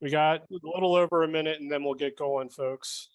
We got a little over a minute and then we'll get going, folks.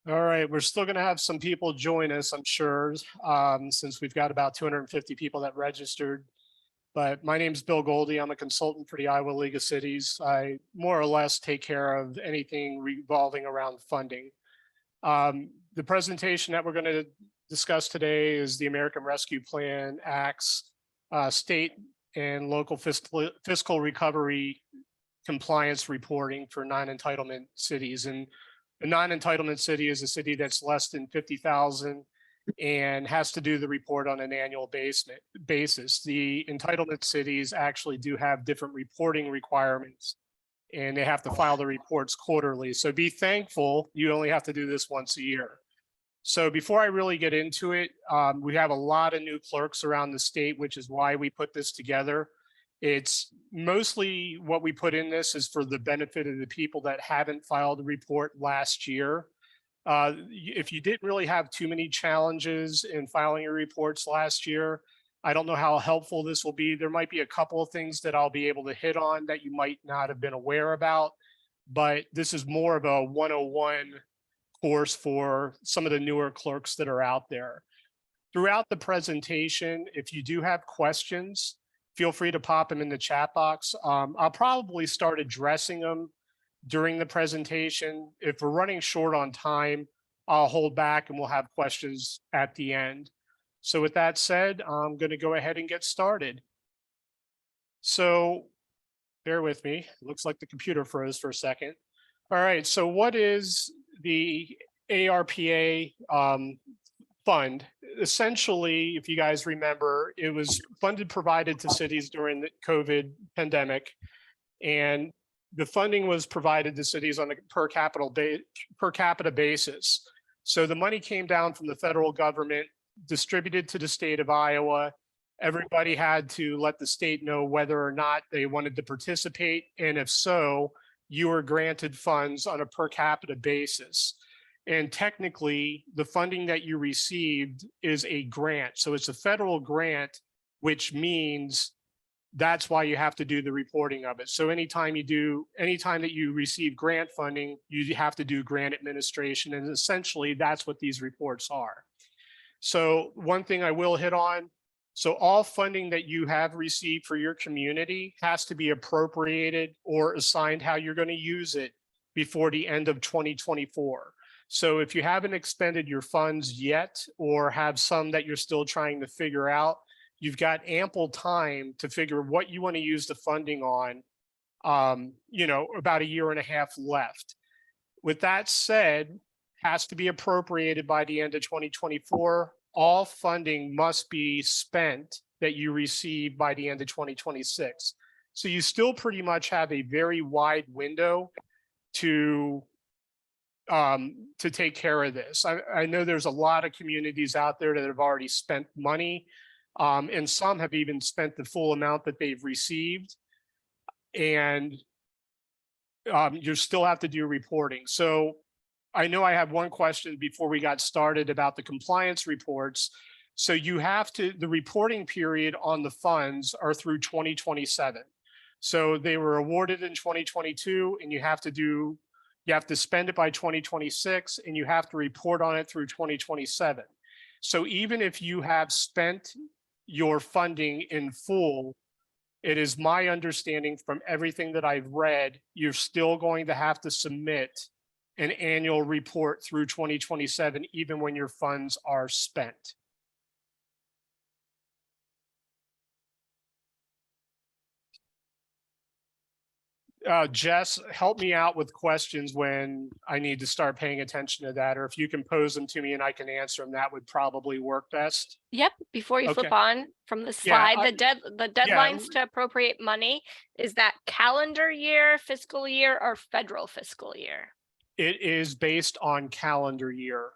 All right, we're still going to have some people join us, I'm sure, since we've got about 250 people that registered. But my name's Bill Goldie. I'm a consultant for the Iowa League of Cities. I more or less take care of anything revolving around funding. The presentation that we're going to discuss today is the American Rescue Plan Act's state and local fiscal recovery compliance reporting for non-entitlement cities. And a non-entitlement city is a city that's less than 50,000 and has to do the report on an annual basis. The entitlement cities actually do have different reporting requirements and they have to file the reports quarterly. So be thankful you only have to do this once a year. So before I really get into it, we have a lot of new clerks around the state, which is why we put this together. It's mostly what we put in this is for the benefit of the people that haven't filed a report last year. If you didn't really have too many challenges in filing your reports last year, I don't know how helpful this will be. There might be a couple of things that I'll be able to hit on that you might not have been aware about, but this is more of a 101 course for some of the newer clerks that are out there. Throughout the presentation, if you do have questions, feel free to pop them in the chat box. I'll probably start addressing them during the presentation. If we're running short on time, I'll hold back and we'll have questions at the end. So with that said, I'm going to go ahead and get started. So bear with me. It looks like the computer froze for a second. All right, so what is the ARPA fund? Essentially, if you guys remember, it was funded provided to cities during the COVID pandemic, and the funding was provided to cities on a per capita basis. So the money came down from the federal government, distributed to the state of Iowa. Everybody had to let the state know whether or not they wanted to participate, and if so, you were granted funds on a per capita basis. And technically, the funding that you received is a grant. So it's a federal grant, which means that's why you have to do the reporting of it. So anytime that you receive grant funding, you have to do grant administration. And essentially, that's what these reports are. So one thing I will hit on, so all funding that you have received for your community has to be appropriated or assigned how you're going to use it before the end of 2024. So if you haven't expended your funds yet, or have some that you're still trying to figure out, you've got ample time to figure what you want to use the funding on, about a year and a half left. With that said, has to be appropriated by the end of 2024. All funding must be spent that you receive by the end of 2026. So you still pretty much have a very wide window to take care of this. I know there's a lot of communities out there that have already spent money, and some have even spent the full amount that they've received, and you still have to do reporting. So I know I have one question before we got started about the compliance reports. So you have to, the reporting period on the funds are through 2027. So they were awarded in 2022 and you have to spend it by 2026 and you have to report on it through 2027. So even if you have spent your funding in full, it is my understanding from everything that I've read, you're still going to have to submit an annual report through 2027, even when your funds are spent. Jess, help me out with questions when I need to start paying attention to that, or if you can pose them to me and I can answer them, that would probably work best. Yep, before you flip Okay. on from the Yeah, slide, the deadlines to appropriate money, is that calendar year, fiscal year, or federal fiscal year? it is based on calendar year,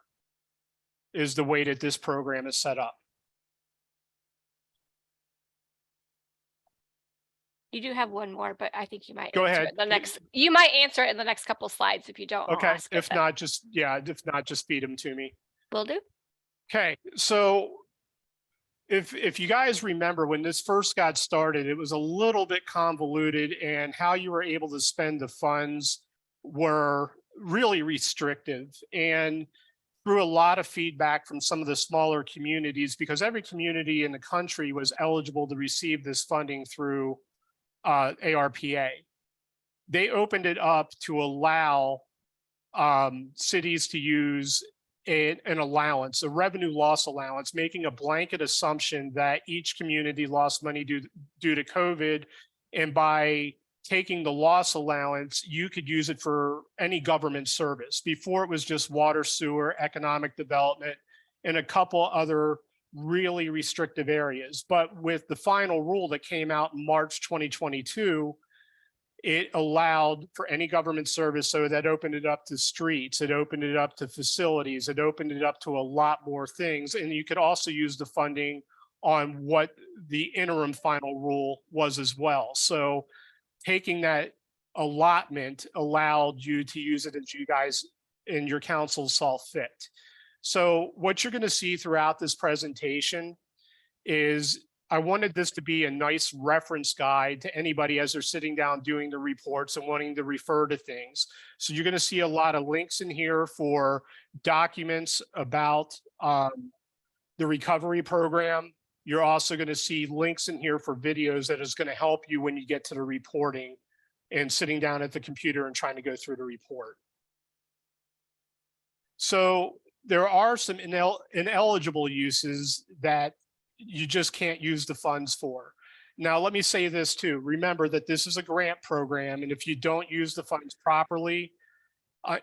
is the way that this program is set up. You do have one more, but I think you might Go answer ahead. it the next. You might answer it in the next couple slides. If you don't, I'll Okay. ask it If then. not, just feed them to me. Will do. Okay. So if you guys remember when this first got started, it was a little bit convoluted, and how you were able to spend the funds were really restrictive. And through a lot of feedback from some of the smaller communities, because every community in the country was eligible to receive this funding through ARPA. They opened it up to allow cities to use an allowance, a revenue loss allowance, making a blanket assumption that each community lost money due to COVID. And by taking the loss allowance, you could use it for any government service. Before, it was just water, sewer, economic development, and a couple other really restrictive areas. But with the final rule that came out in March 2022, it allowed for any government service. So that opened it up to streets, it opened it up to facilities, it opened it up to a lot more things. And you could also use the funding on what the interim final rule was as well. So taking that allotment allowed you to use it as you guys in your council saw fit. So what you're going to see throughout this presentation is I wanted this to be a nice reference guide to anybody as they're sitting down doing the reports and wanting to refer to things. So you're going to see a lot of links in here for documents about the recovery program. You're also going to see links in here for videos that is going to help you when you get to the reporting and sitting down at the computer and trying to go through the report. So there are some ineligible uses that you just can't use the funds for. Now, let me say this too. Remember that this is a grant program, and if you don't use the funds properly,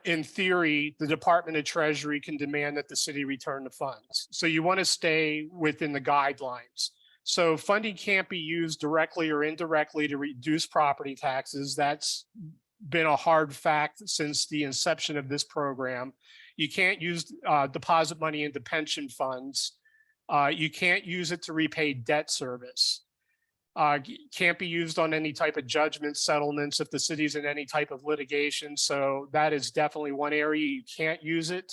in theory, the Department of Treasury can demand that the city return the funds. So you want to stay within the guidelines. So funding can't be used directly or indirectly to reduce property taxes. That's been a hard fact since the inception of this program. You can't use deposit money into pension funds. You can't use it to repay debt service. Can't be used on any type of judgment settlements if the city's in any type of litigation. So that is definitely one area you can't use it.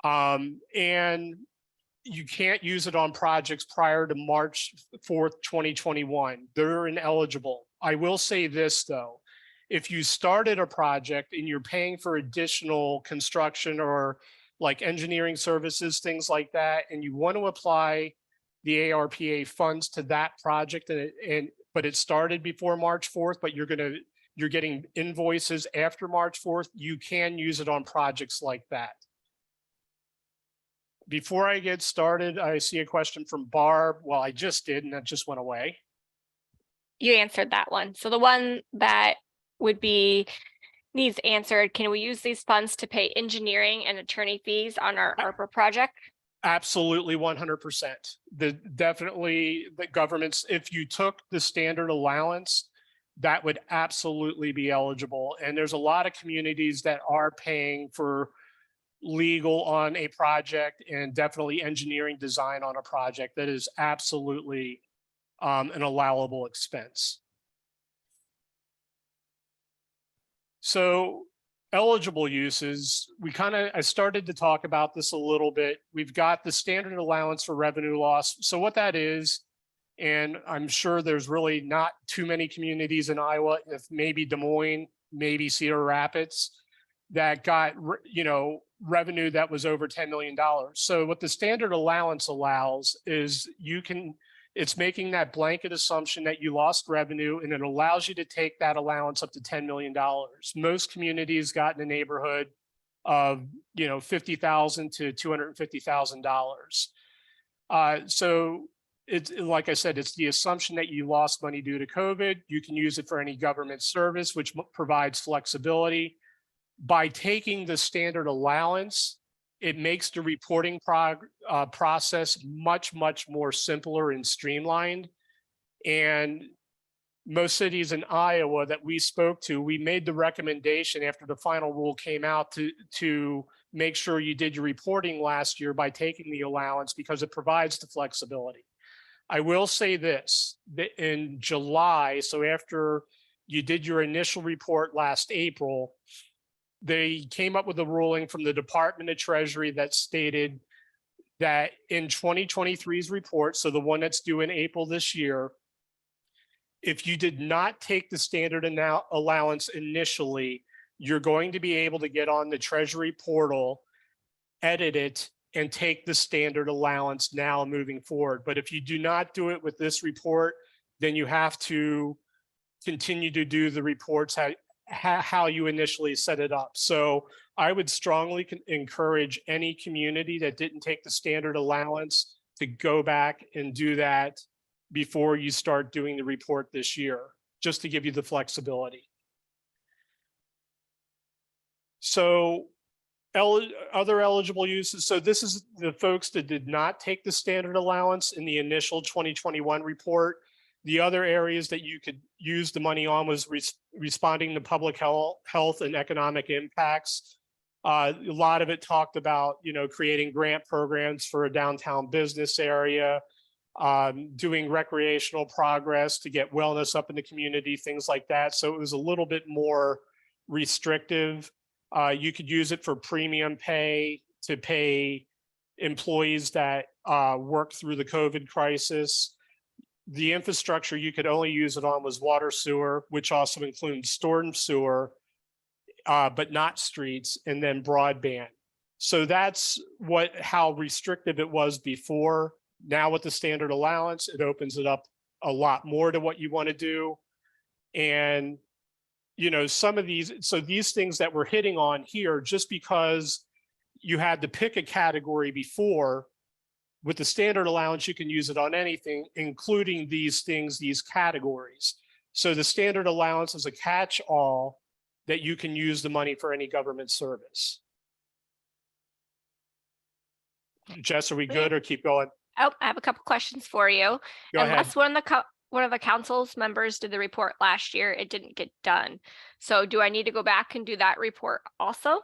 And you can't use it on projects prior to March 4th, 2021. They're ineligible. I will say this though, if you started a project and you're paying for additional construction or like engineering services, things like that, and you want to apply the ARPA funds to that project, but it started before March 4th, but you're getting invoices after March 4th, you can use it on projects like that. Before I get started, I see a question from Barb. Well, I just did, and that just went away. You answered that one. So the one that would be needs answered, can we use these funds to pay engineering and attorney fees on our ARPA project? Absolutely, 100%. Definitely the governments, if you took the standard allowance, that would absolutely be eligible. And there's a lot of communities that are paying for legal on a project and definitely engineering design on a project. That is absolutely an allowable expense. So eligible uses, I started to talk about this a little bit. We've got the standard allowance for revenue loss. So what that is, and I'm sure there's really not too many communities in Iowa, if maybe Des Moines, maybe Cedar Rapids, that got, revenue that was over $10 million. So what the standard allowance allows is it's making that blanket assumption that you lost revenue, and it allows you to take that allowance up to $10 million. Most communities got in the neighborhood of, $50,000 to $250,000. So it's, like I said, it's the assumption that you lost money due to COVID. You can use it for any government service, which provides flexibility. By taking the standard allowance, it makes the reporting process much, much more simpler and streamlined. And most cities in Iowa that we spoke to, we made the recommendation after the final rule came out to make sure you did your reporting last year by taking the allowance, because it provides the flexibility. I will say this, that in July, so after you did your initial report last April, they came up with a ruling from the Department of Treasury that stated that in 2023's report, so the one that's due in April this year, if you did not take the standard allowance initially, you're going to be able to get on the Treasury portal, edit it, and take the standard allowance now moving forward. But if you do not do it with this report, then you have to continue to do the reports how you initially set it up. So I would strongly encourage any community that didn't take the standard allowance to go back and do that before you start doing the report this year, just to give you the flexibility. So other eligible uses. So this is the folks that did not take the standard allowance in the initial 2021 report. The other areas that you could use the money on was responding to public health and economic impacts. A lot of it talked about, creating grant programs for a downtown business area, doing recreational progress to get wellness up in the community, things like that. So it was a little bit more restrictive. You could use it for premium pay to pay employees that worked through the COVID crisis. The infrastructure you could only use it on was water, sewer, which also includes storm sewer, but not streets, and then broadband. So that's how restrictive it was before. Now with the standard allowance, it opens it up a lot more to what you want to do. And, some of these things that we're hitting on here, just because you had to pick a category before, with the standard allowance, you can use it on anything, including these things, these categories. So the standard allowance is a catch-all that you can use the money for any government service. Jess, are we good or keep going? Oh, I have a couple questions for you. Go Unless ahead. one of the council's members did the report last year, it didn't get done. So do I need to go back and do that report also?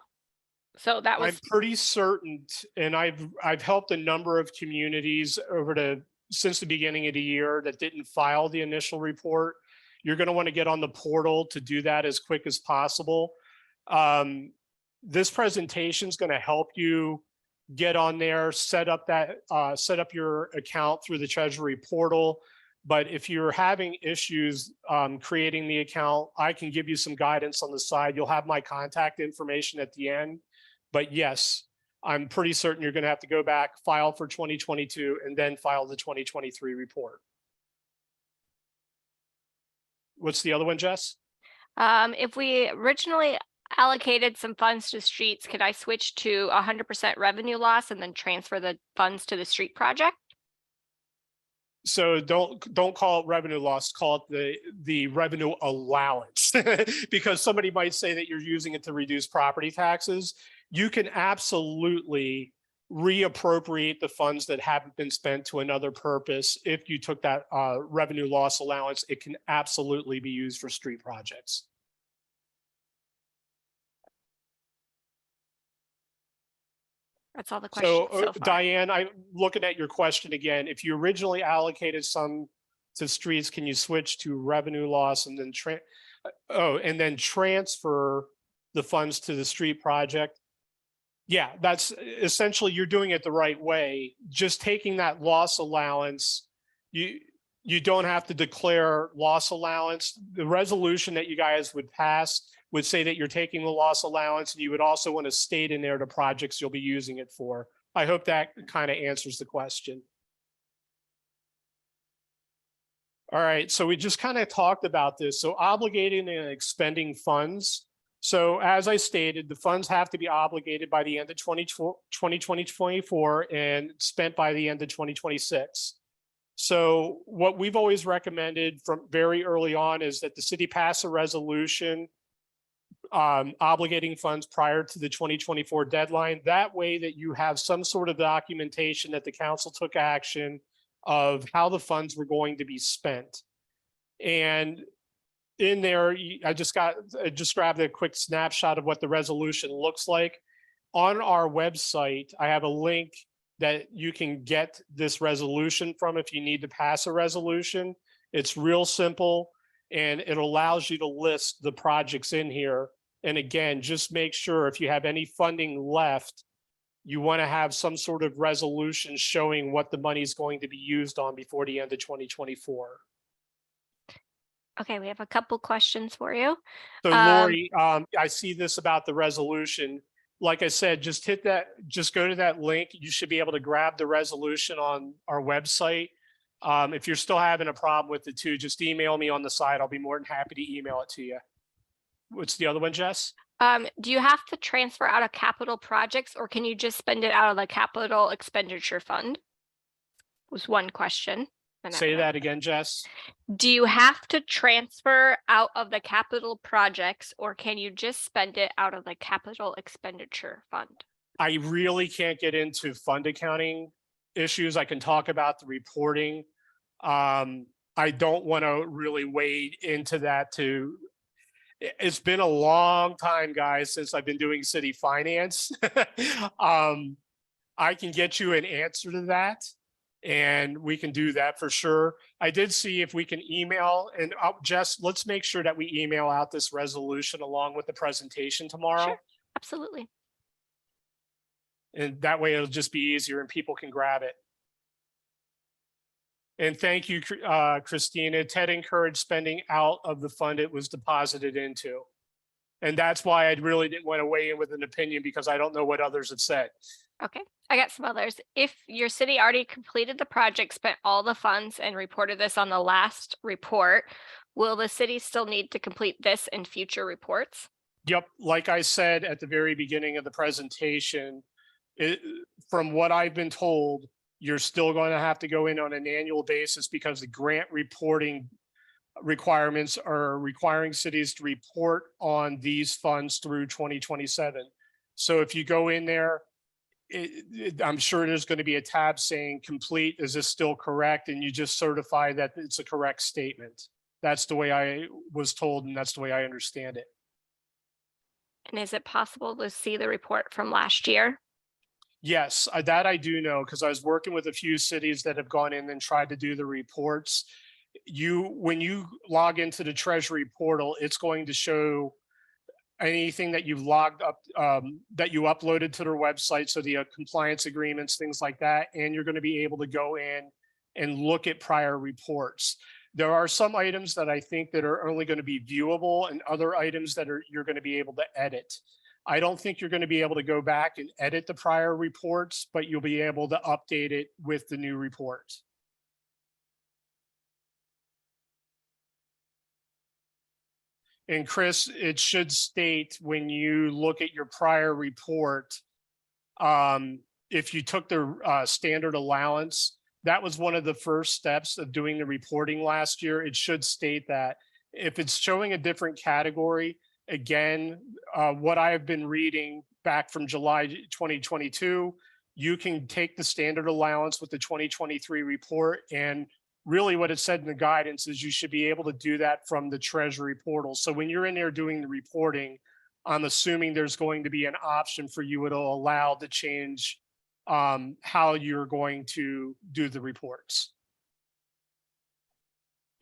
So that was. I'm pretty certain, and I've helped a number of communities since the beginning of the year that didn't file the initial report. You're going to want to get on the portal to do that as quick as possible. This presentation is going to help you get on there, set up your account through the Treasury portal. But if you're having issues creating the account, I can give you some guidance on the side. You'll have my contact information at the end. But yes, I'm pretty certain you're going to have to go back, file for 2022, and then file the 2023 report. What's the other one, Jess? If we originally allocated some funds to streets, could I switch to 100% revenue loss and then transfer the funds to the street project? So don't call it revenue loss, call it the revenue allowance, because somebody might say that you're using it to reduce property taxes. You can absolutely reappropriate the funds that haven't been spent to another purpose. If you took that revenue loss allowance, it can absolutely be used for street projects. That's all the questions so far. Diane, I'm looking at your question again. If you originally allocated some to streets, can you switch to revenue loss and then transfer the funds to the street project. Yeah, that's essentially, you're doing it the right way. Just taking that loss allowance, you don't have to declare loss allowance. The resolution that you guys would pass would say that you're taking the loss allowance, and you would also want to state in there the projects you'll be using it for. I hope that kind of answers the question. All right, so we just kind of talked about this. So obligating and expending funds. So as I stated, the funds have to be obligated by the end of 2024 and spent by the end of 2026. So what we've always recommended from very early on is that the city pass a resolution obligating funds prior to the 2024 deadline. That way that you have some sort of documentation that the council took action of how the funds were going to be spent. And in there, I just grabbed a quick snapshot of what the resolution looks like. On our website, I have a link that you can get this resolution from if you need to pass a resolution. It's real simple, and it allows you to list the projects in here. And again, just make sure if you have any funding left, you want to have some sort of resolution showing what the money is going to be used on before the end of 2024. Okay, we have a couple questions for you. So Lori, I see this about the resolution. Like I said, just go to that link. You should be able to grab the resolution on our website. If you're still having a problem with it too, just email me on the side. I'll be more than happy to email it to you. What's the other one, Jess? Do you have to transfer out of capital projects, or can you just spend it out of the capital expenditure fund? Was one question. Say that again, Jess. Do you have to transfer out of the capital projects, or can you just spend it out of the capital expenditure fund? I really can't get into fund accounting issues. I can talk about the reporting. I don't want to really wade into that. It's been a long time, guys, since I've been doing city finance. I can get you an answer to that, and we can do that for sure. I did see if we can email, and Jess, let's make sure that we email out this resolution along with the presentation tomorrow. Sure, absolutely. And that way it'll just be easier and people can grab it. And thank you, Christina. Ted encouraged spending out of the fund it was deposited into. And that's why I really didn't want to weigh in with an opinion, because I don't know what others have said. Okay, I got some others. If your city already completed the project, spent all the funds, and reported this on the last report, will the city still need to complete this in future reports? Yep, like I said at the very beginning of the presentation, from what I've been told, you're still going to have to go in on an annual basis, because the grant reporting requirements are requiring cities to report on these funds through 2027. So if you go in there, I'm sure there's going to be a tab saying complete. Is this still correct? And you just certify that it's a correct statement. That's the way I was told, and that's the way I understand it. And is it possible to see the report from last year? Yes, that I do know, because I was working with a few cities that have gone in and tried to do the reports. When you log into the Treasury portal, it's going to show anything that you've logged up, that you uploaded to their website. So the compliance agreements, things like that. And you're going to be able to go in and look at prior reports. There are some items that I think that are only going to be viewable, and other items that you're going to be able to edit. I don't think you're going to be able to go back and edit the prior reports, but you'll be able to update it with the new report. And Chris, it should state when you look at your prior report, if you took the standard allowance, that was one of the first steps of doing the reporting last year. It should state that. If it's showing a different category, again, what I have been reading back from July 2022, you can take the standard allowance with the 2023 report, and really what it said in the guidance is you should be able to do that from the Treasury portal. So when you're in there doing the reporting, I'm assuming there's going to be an option for you to allow to change how you're going to do the reports.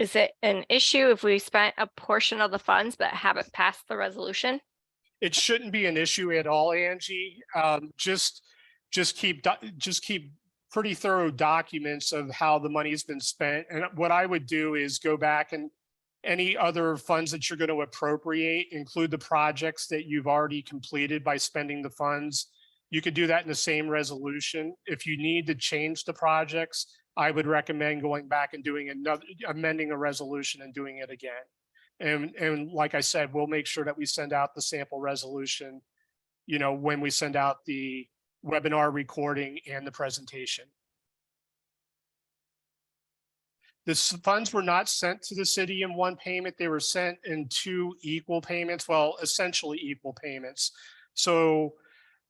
Is it an issue if we spent a portion of the funds but haven't passed the resolution? It shouldn't be an issue at all, Angie. Just keep pretty thorough documents of how the money's been spent. And what I would do is go back and any other funds that you're going to appropriate, include the projects that you've already completed by spending the funds. You could do that in the same resolution. If you need to change the projects, I would recommend going back and doing another, amending a resolution and doing it again. And like I said, we'll make sure that we send out the sample resolution, you know, when we send out the webinar recording and the presentation. The funds were not sent to the city in one payment. They were sent in two equal payments, well, essentially equal payments. So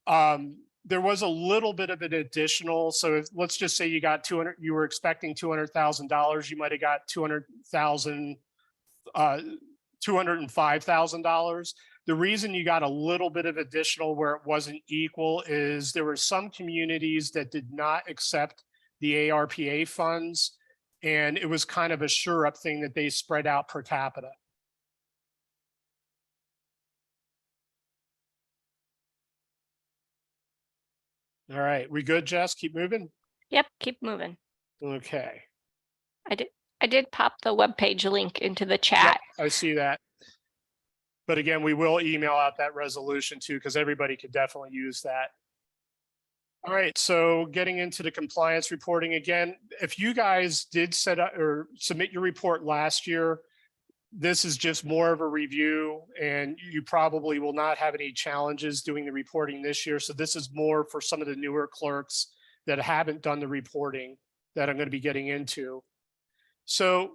there was a little bit of an additional. So if, let's just say you got 200, you were expecting $200,000, you might've got $205,000. The reason you got a little bit of additional where it wasn't equal is there were some communities that did not accept the ARPA funds, and it was kind of a sure up thing that they spread out per capita. All right, we good, Jess? Keep moving? Yep, keep moving. Okay. I did pop the webpage link into the chat. Yep, I see that. But again, we will email out that resolution too, because everybody could definitely use that. All right, so getting into the compliance reporting again, if you guys did set up or submit your report last year, this is just more of a review, and you probably will not have any challenges doing the reporting this year. So this is more for some of the newer clerks that haven't done the reporting that I'm going to be getting into. So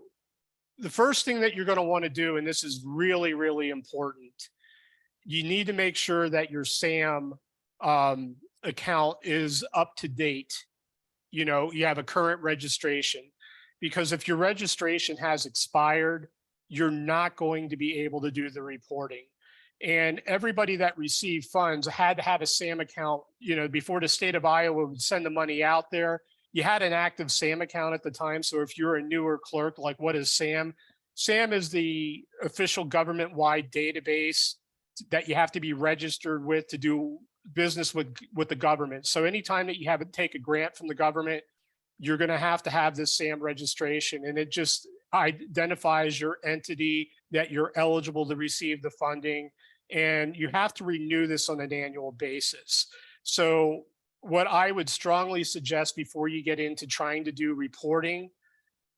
the first thing that you're going to want to do, and this is really, really important, you need to make sure that your SAM account is up to date. You know, you have a current registration, because if your registration has expired, you're not going to be able to do the reporting. And everybody that received funds had to have a SAM account, you know, before the state of Iowa would send the money out there. You had an active SAM account at the time. So if you're a newer clerk, like, what is SAM? SAM is the official government-wide database that you have to be registered with to do business with the government. So anytime that you have to take a grant from the government, you're going to have this SAM registration, and it just identifies your entity, that you're eligible to receive the funding, and you have to renew this on an annual basis. So what I would strongly suggest before you get into trying to do reporting,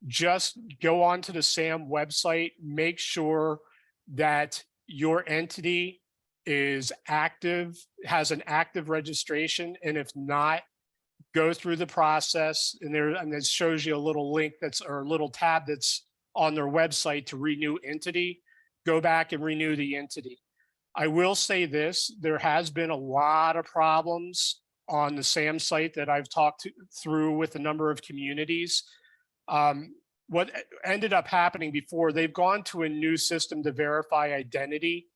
just go onto the SAM website, make sure that your entity is active, has an active registration, and if not, go through the process, and it shows you a little link or a little tab that's on their website to renew entity. Go back and renew the entity. I will say this, there has been a lot of problems on the SAM site that I've talked through with a number of communities. What ended up happening before, they've gone to a new system to verify identity.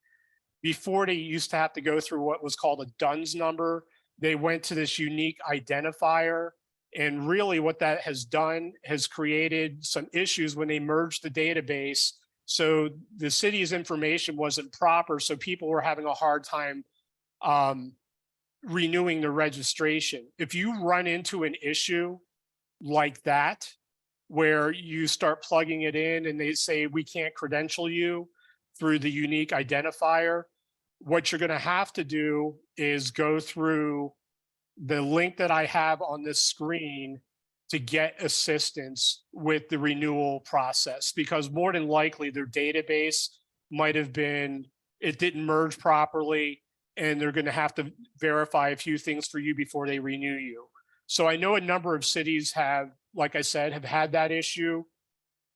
Before, they used to have to go through what was called a DUNS number. They went to this unique identifier, and really what that has done has created some issues when they merged the database. So the city's information wasn't proper, so people were having a hard time renewing their registration. If you run into an issue like that, where you start plugging it in and they say, we can't credential you through the unique identifier, what you're going to have to do is go through the link that I have on this screen to get assistance with the renewal process, because more than likely their database might have been, it didn't merge properly, and they're going to have to verify a few things for you before they renew you. So I know a number of cities have, like I said, have had that issue.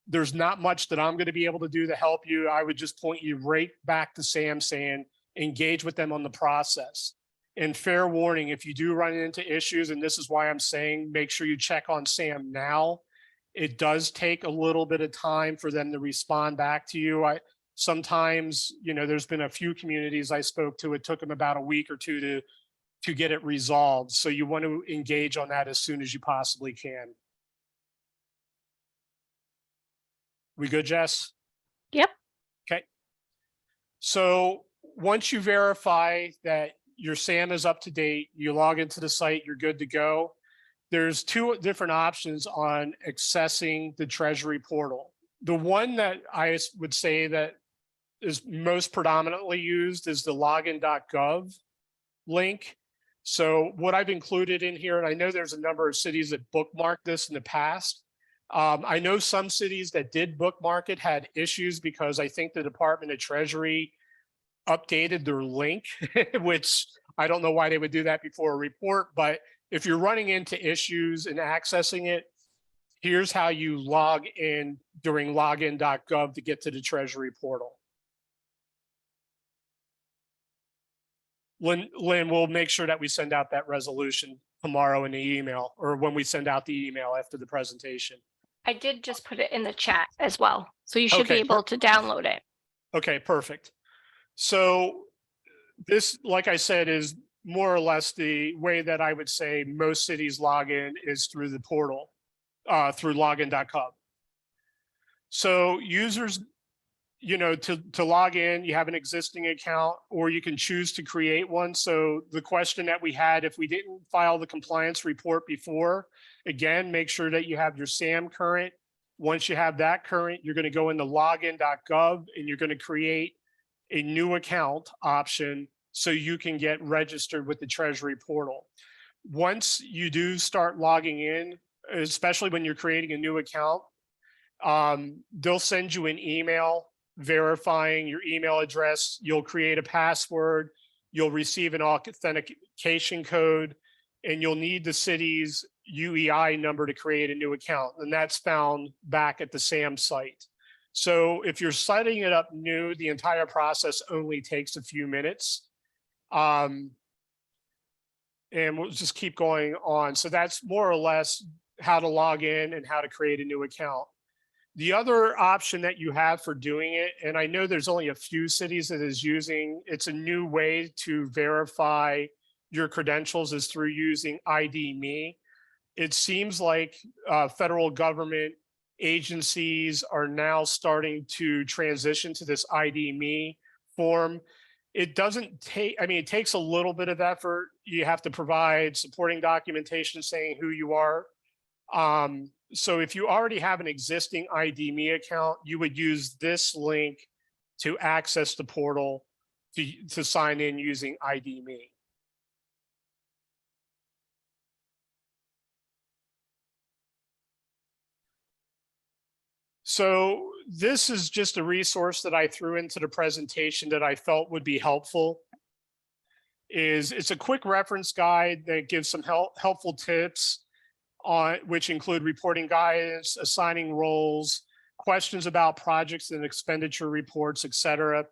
There's not much that I'm going to be able to do to help you. I would just point you right back to SAM, saying engage with them on the process. And fair warning, if you do run into issues, and this is why I'm saying make sure you check on SAM now, it does take a little bit of time for them to respond back to you. Sometimes, you know, there's been a few communities I spoke to, it took them about a week or two to get it resolved. So you want to engage on that as soon as you possibly can. We good, Jess? Yep. Okay. So once you verify that your SAM is up to date, you log into the site, you're good to go. There's two different options on accessing the Treasury portal. The one that I would say that is most predominantly used is the login.gov link. So what I've included in here, and I know there's a number of cities that bookmarked this in the past. I know some cities that did bookmark it had issues because I think the Department of Treasury updated their link, which I don't know why they would do that before a report, but if you're running into issues and accessing it, here's how you log in during login.gov to get to the Treasury portal. Lynn, we'll make sure that we send out that resolution tomorrow in the email, or when we send out the email after the presentation. I did just put it in the chat as well, so you should Okay, be able to download it. Okay, perfect. So this, like I said, is more or less the way that I would say most cities log in is through the portal, through login.gov. So users, to log in, you have an existing account, or you can choose to create one. So the question that we had, if we didn't file the compliance report before, again, make sure that you have your SAM current. Once you have that current, you're going to go into login.gov and you're going to create a new account option so you can get registered with the Treasury portal. Once you do start logging in, especially when you're creating a new account, they'll send you an email verifying your email address. You'll create a password, you'll receive an authentication code, and you'll need the city's UEI number to create a new account. And that's found back at the SAM site. So if you're setting it up new, the entire process only takes a few minutes. And we'll just keep going on. So that's more or less how to log in and how to create a new account. The other option that you have for doing it, and I know there's only a few cities that is using, it's a new way to verify your credentials is through using ID.me. It seems like federal government agencies are now starting to transition to this ID.me form. It doesn't take, it takes a little bit of effort. You have to provide supporting documentation saying who you are. So if you already have an existing ID.me account, you would use this link to access the portal to sign in using ID.me. So this is just a resource that I threw into the presentation that I felt would be helpful. It's a quick reference guide that gives some helpful tips on which include reporting guidance, assigning roles, questions about projects and expenditure reports, etc.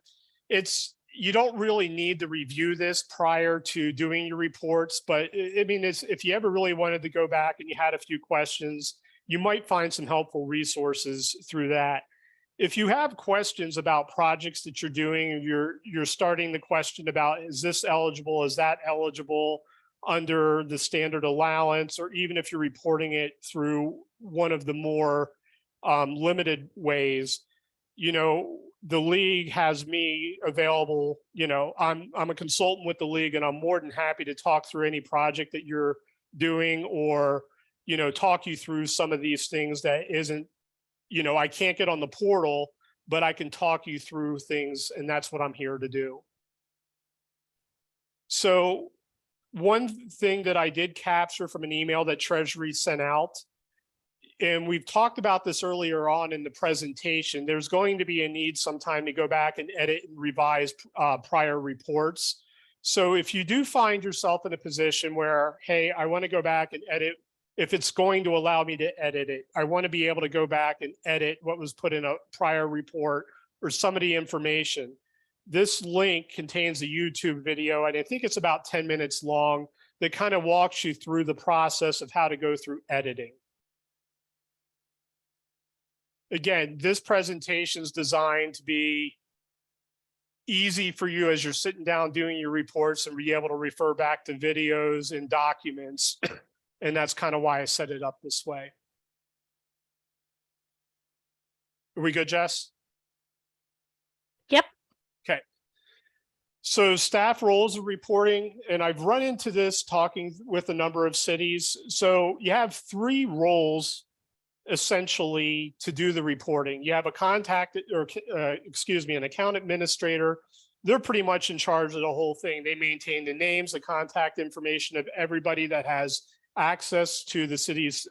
You don't really need to review this prior to doing your reports, but if you ever really wanted to go back and you had a few questions, you might find some helpful resources through that. If you have questions about projects that you're doing, and you're starting the question about, is this eligible, is that eligible under the standard allowance, or even if you're reporting it through one of the more limited ways, the league has me available. I'm a consultant with the league, and I'm more than happy to talk through any project that you're doing, or talk you through some of these things that isn't, I can't get on the portal, but I can talk you through things, and that's what I'm here to do. So one thing that I did capture from an email that Treasury sent out, and we've talked about this earlier on in the presentation, there's going to be a need sometime to go back and edit and revise prior reports. So if you do find yourself in a position where, hey, I want to go back and edit, if it's going to allow me to edit it, I want to be able to go back and edit what was put in a prior report or some of the information. This link contains a YouTube video, and I think it's about 10 minutes long, that kind of walks you through the process of how to go through editing. Again, this presentation is designed to be easy for you as you're sitting down doing your reports and be able to refer back to videos and documents. And that's kind of why I set it up this way. Are we good, Jess? Yep. Okay. So staff roles of reporting, and I've run into this talking with a number of cities. So you have 3 roles essentially to do the reporting. You have a contact or an account administrator. They're pretty much in charge of the whole thing. They maintain the names, the contact information of everybody that has access to the city's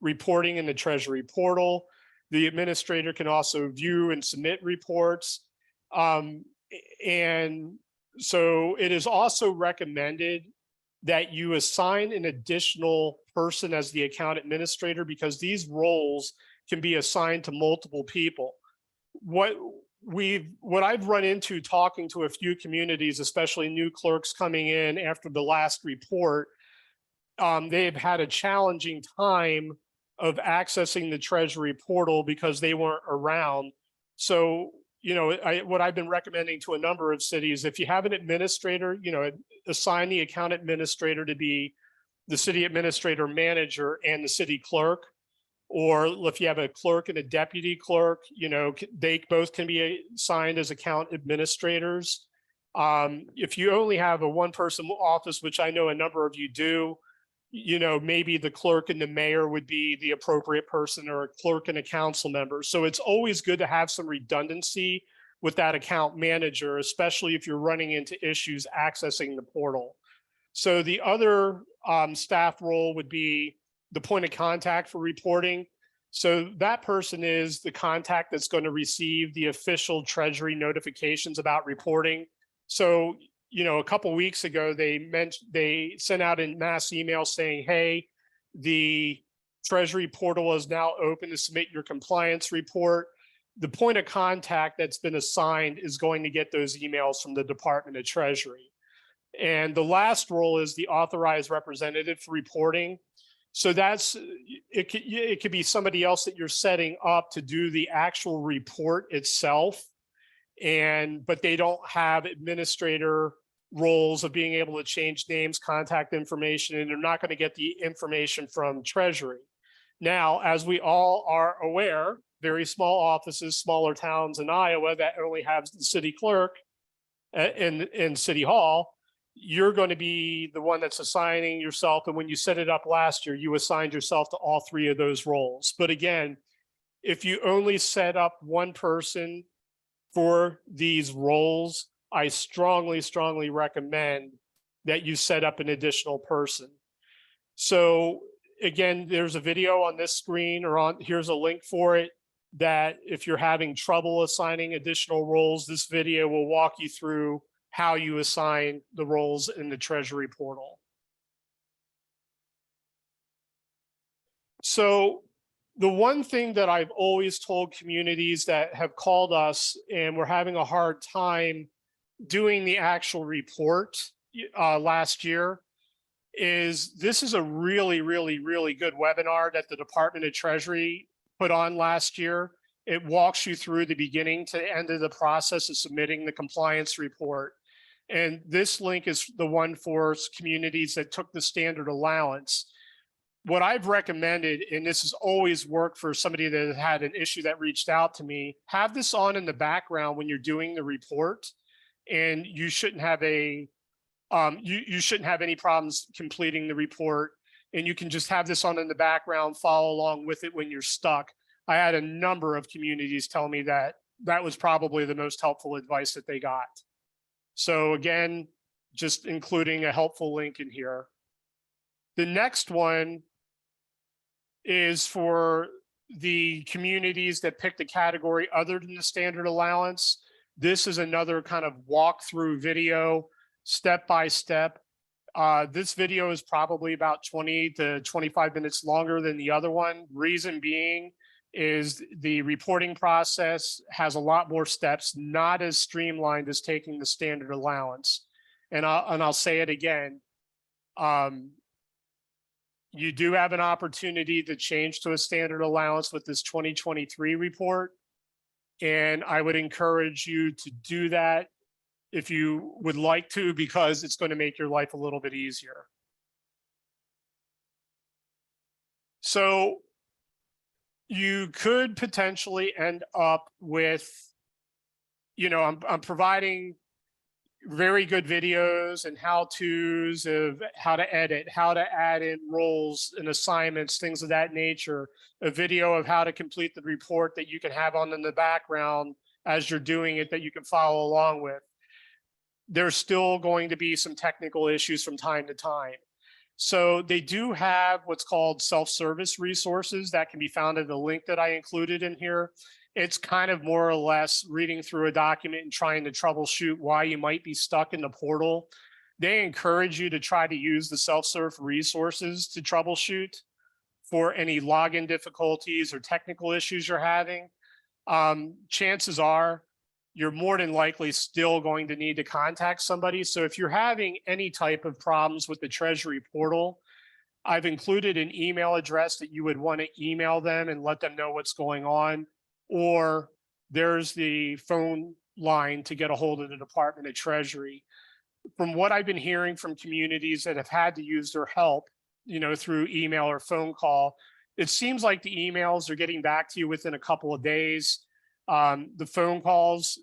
reporting in the Treasury portal. The administrator can also view and submit reports. And so it is also recommended that you assign an additional person as the account administrator, because these roles can be assigned to multiple people. What I've run into talking to a few communities, especially new clerks coming in after the last report, they've had a challenging time of accessing the Treasury portal because they weren't around. So, what I've been recommending to a number of cities, if you have an administrator, assign the account administrator to be the city administrator manager and the city clerk. Or if you have a clerk and a deputy clerk, they both can be assigned as account administrators. If you only have a 1-person office, which I know a number of you do, maybe the clerk and the mayor would be the appropriate person, or a clerk and a council member. So it's always good to have some redundancy with that account manager, especially if you're running into issues accessing the portal. So the other staff role would be the point of contact for reporting. So that person is the contact that's going to receive the official Treasury notifications about reporting. So a couple of weeks ago, they sent out a mass email saying, hey, the Treasury portal is now open to submit your compliance report. The point of contact that's been assigned is going to get those emails from the Department of Treasury. And the last role is the authorized representative for reporting. So it could be somebody else that you're setting up to do the actual report itself. But they don't have administrator roles of being able to change names, contact information, and they're not going to get the information from Treasury. Now, as we all are aware, very small offices, smaller towns in Iowa that only have the city clerk in City Hall, you're going to be the one that's assigning yourself. And when you set it up last year, you assigned yourself to all 3 of those roles. But again, if you only set up 1 person for these roles, I strongly, strongly recommend that you set up an additional person. So again, there's a video on this screen, or here's a link for it, that if you're having trouble assigning additional roles, this video will walk you through how you assign the roles in the Treasury portal. So the one thing that I've always told communities that have called us and we're having a hard time doing the actual report last year is this is a really, really, really good webinar that the Department of Treasury put on last year. It walks you through the beginning to the end of the process of submitting the compliance report. And this link is the one for communities that took the standard allowance. What I've recommended, and this has always worked for somebody that had an issue that reached out to me, have this on in the background when you're doing the report, and you shouldn't have you shouldn't have any problems completing the report. And you can just have this on in the background, follow along with it when you're stuck. I had a number of communities tell me that that was probably the most helpful advice that they got. So again, just including a helpful link in here. The next one is for the communities that picked a category other than the standard allowance. This is another kind of walkthrough video, step by step. This video is probably about 20 to 25 minutes longer than the other one. Reason being is the reporting process has a lot more steps, not as streamlined as taking the standard allowance. And I'll say it again. You do have an opportunity to change to a standard allowance with this 2023 report. And I would encourage you to do that if you would like to, because it's going to make your life a little bit easier. So you could potentially end up with, I'm providing very good videos and how-tos of how to edit, how to add in roles and assignments, things of that nature. A video of how to complete the report that you can have on in the background as you're doing it that you can follow along with. There's still going to be some technical issues from time to time. So they do have what's called self-service resources that can be found in the link that I included in here. It's kind of more or less reading through a document and trying to troubleshoot why you might be stuck in the portal. They encourage you to try to use the self-serve resources to troubleshoot for any login difficulties or technical issues you're having. Chances are you're more than likely still going to need to contact somebody. So if you're having any type of problems with the Treasury portal, I've included an email address that you would want to email them and let them know what's going on. Or there's the phone line to get a hold of the Department of Treasury. From what I've been hearing from communities that have had to use their help, through email or phone call, it seems like the emails are getting back to you within a couple of days. The phone calls,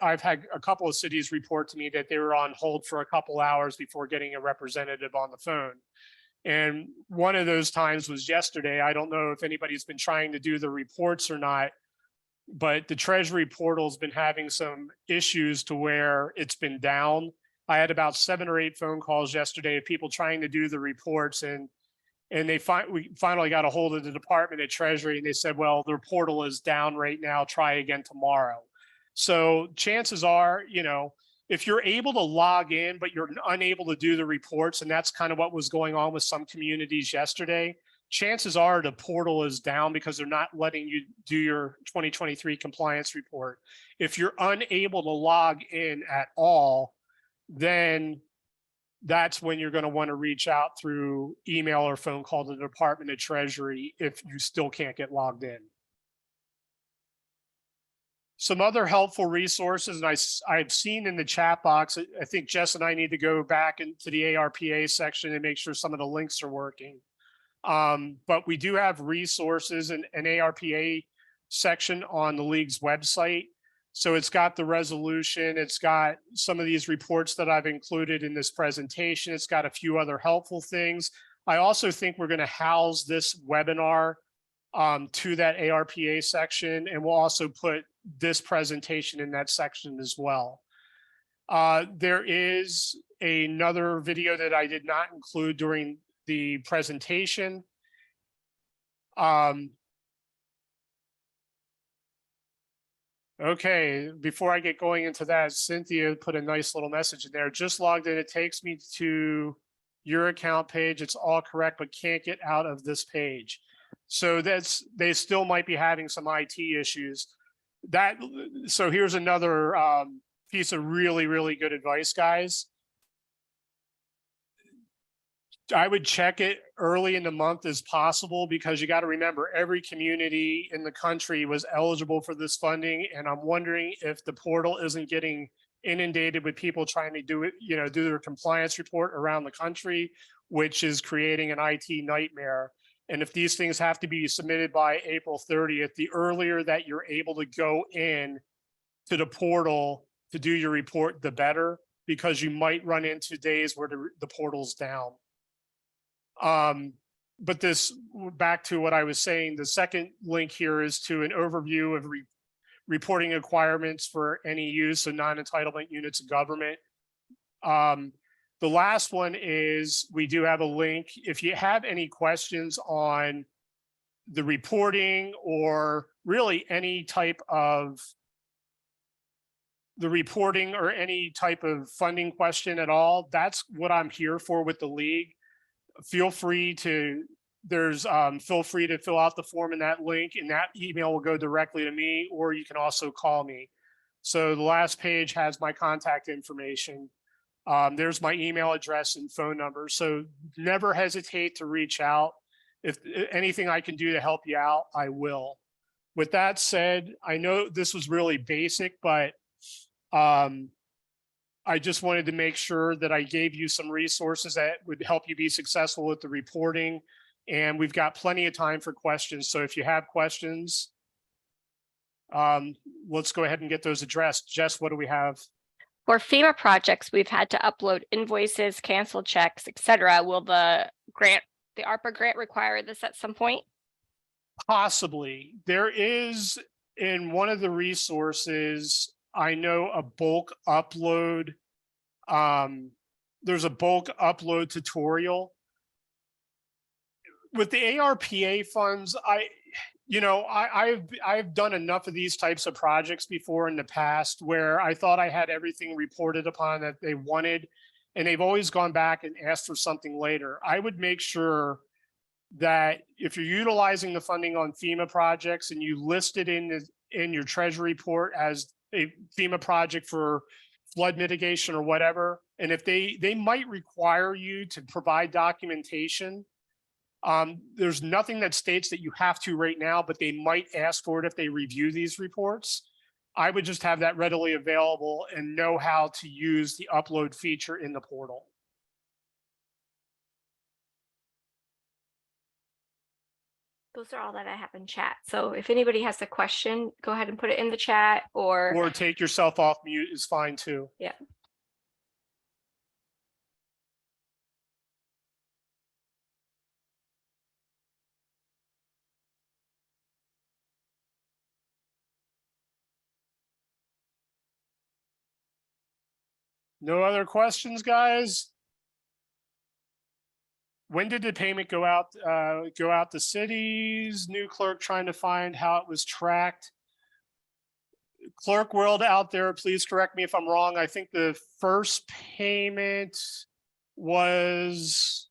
I've had a couple of cities report to me that they were on hold for a couple hours before getting a representative on the phone. And one of those times was yesterday. I don't know if anybody's been trying to do the reports or not, but the Treasury portal's been having some issues to where it's been down. I had about 7 or 8 phone calls yesterday of people trying to do the reports, and we finally got a hold of the Department of Treasury, and they said, well, their portal is down right now, try again tomorrow. So chances are, if you're able to log in, but you're unable to do the reports, and that's kind of what was going on with some communities yesterday, chances are the portal is down because they're not letting you do your 2023 compliance report. If you're unable to log in at all, then that's when you're going to want to reach out through email or phone call to the Department of Treasury if you still can't get logged in. Some other helpful resources, and I've seen in the chat box, I think Jess and I need to go back into the ARPA section and make sure some of the links are working. But we do have resources in an ARPA section on the league's website. So it's got the resolution, it's got some of these reports that I've included in this presentation. It's got a few other helpful things. I also think we're going to house this webinar to that ARPA section, and we'll also put this presentation in that section as well. There is another video that I did not include during the presentation. Okay, before I get going into that, Cynthia put a nice little message in there. Just logged in. It takes me to your account page. It's all correct, but can't get out of this page. So they still might be having some IT issues. So here's another piece of really, really good advice, guys. I would check it early in the month as possible, because you got to remember every community in the country was eligible for this funding. And I'm wondering if the portal isn't getting inundated with people trying to do it, do their compliance report around the country, which is creating an IT nightmare. And if these things have to be submitted by April 30th, the earlier that you're able to go in to the portal to do your report, the better, because you might run into days where the portal's down. But back to what I was saying, the second link here is to an overview of reporting requirements for any use of non-entitlement units of government. The last one is we do have a link. If you have any questions on the reporting, or really any type of the reporting or any type of funding question at all, that's what I'm here for with the league. Feel free to fill out the form in that link, and that email will go directly to me, or you can also call me. So the last page has my contact information. There's my email address and phone number. So never hesitate to reach out. If anything I can do to help you out, I will. With that said, I know this was really basic, but I just wanted to make sure that I gave you some resources that would help you be successful with the reporting. And we've got plenty of time for questions. So if you have questions, let's go ahead and get those addressed. Jess, what do we have? For FEMA projects, we've had to upload invoices, cancel checks, etc. Will the ARPA grant require this at some point? Possibly. There is in one of the resources, I know a bulk upload. There's a bulk upload tutorial. With the ARPA funds, I've done enough of these types of projects before in the past where I thought I had everything reported upon that they wanted, and they've always gone back and asked for something later. I would make sure that if you're utilizing the funding on FEMA projects and you list it in your treasury report as a FEMA project for flood mitigation or whatever, and if they might require you to provide documentation. There's nothing that states that you have to right now, but they might ask for it if they review these reports. I would just have that readily available and know how to use the upload feature in the portal. Those are all that I have in chat. So if anybody has a question, go ahead and put it in the chat Or take yourself off mute is fine too. Yeah. No other questions, guys? When did the payment go out to cities? New clerk trying to find how it was tracked. Clerk world out there, please correct me if I'm wrong. I think the first payment was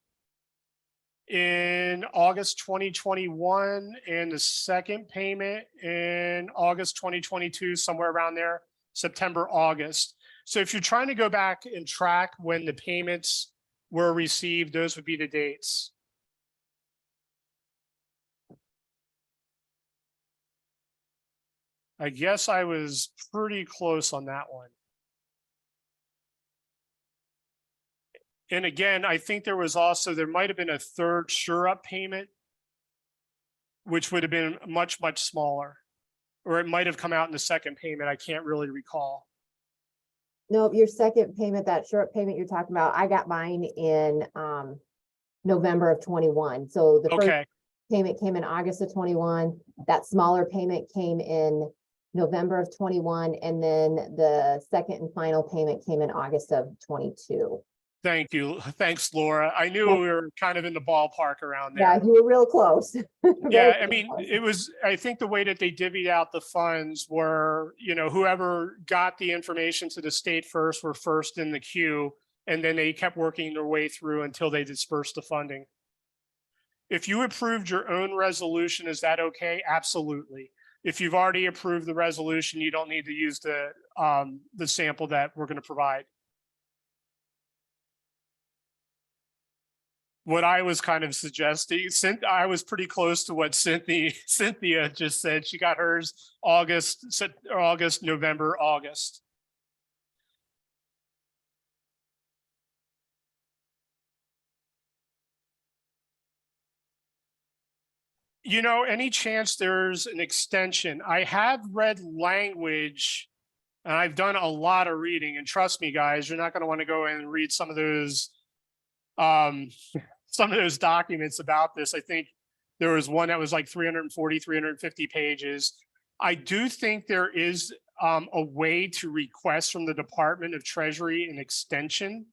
in August 2021 and the second payment in August 2022, somewhere around there, September, August. So if you're trying to go back and track when the payments were received, those would be the dates. I guess I was pretty close on that one. And again, I think there might have been a third sure up payment, which would have been much, much smaller, or it might have come out in the second payment. I can't really recall. No, your second payment, that sure up payment you're talking about, I got mine in November of 21. So the first payment came in August of 21. That smaller payment came in November of 21. And then the second and final payment came in August of 22. Thank you. Thanks, Laura. I knew we were kind of in the ballpark around there. Yeah, you were real close. Yeah, I mean, I think the way that they divvied out the funds were, whoever got the information to the state first were first in the queue, and then they kept working their way through until they dispersed the funding. If you approved your own resolution, is that okay? Absolutely. If you've already approved the resolution, you don't need to use the sample that we're going to provide. What I was kind of suggesting, I was pretty close to what Cynthia just said. She got hers August, November, August. Any chance there's an extension? I have read language, and I've done a lot of reading, and trust me, guys, you're not going to want to go in and read some of those documents about this. I think there was one that was like 340, 350 pages. I do think there is a way to request from the Department of Treasury an extension.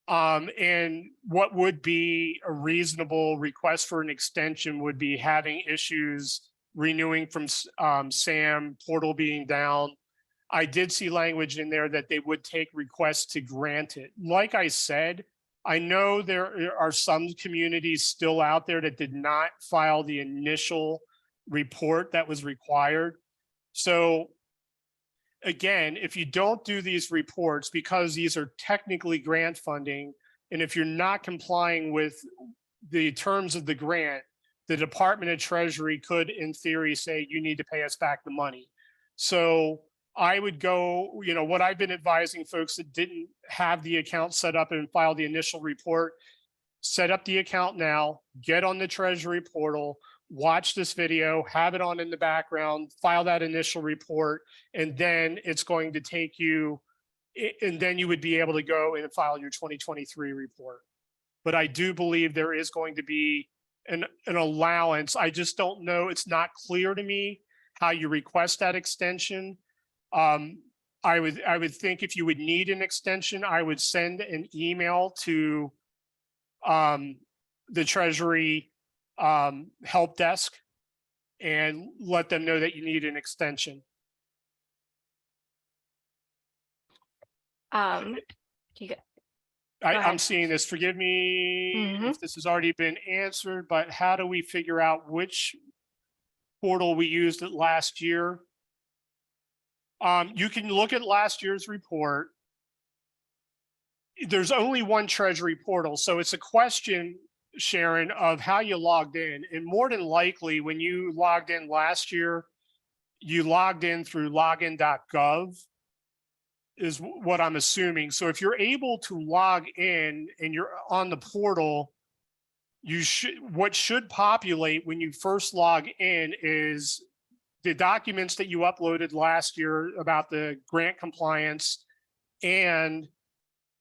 And what would be a reasonable request for an extension would be having issues renewing from SAM, portal being down. I did see language in there that they would take requests to grant it. Like I said, I know there are some communities still out there that did not file the initial report that was required. So again, if you don't do these reports, because these are technically grant funding, and if you're not complying with the terms of the grant, the Department of Treasury could, in theory, say you need to pay us back the money. So I would go, what I've been advising folks that didn't have the account set up and file the initial report, set up the account now, get on the Treasury portal, watch this video, have it on in the background, file that initial report, and then it's going to take you And then you would be able to go and file your 2023 report. But I do believe there is going to be an allowance. I just don't know. It's not clear to me how you request that extension. I would think if you would need an extension, I would send an email to the Treasury help desk and let them know that you need an extension. You get, I'm ahead. seeing this. Forgive me if this has already been answered, but how do we figure out which portal we used it last year? You can look at last year's report. There's only one Treasury portal, so it's a question, Sharon, of how you logged in. And more than likely, when you logged in last year, you logged in through login.gov. Is what I'm assuming. So if you're able to log in and you're on the portal, what should populate when you first log in is the documents that you uploaded last year about the grant compliance. And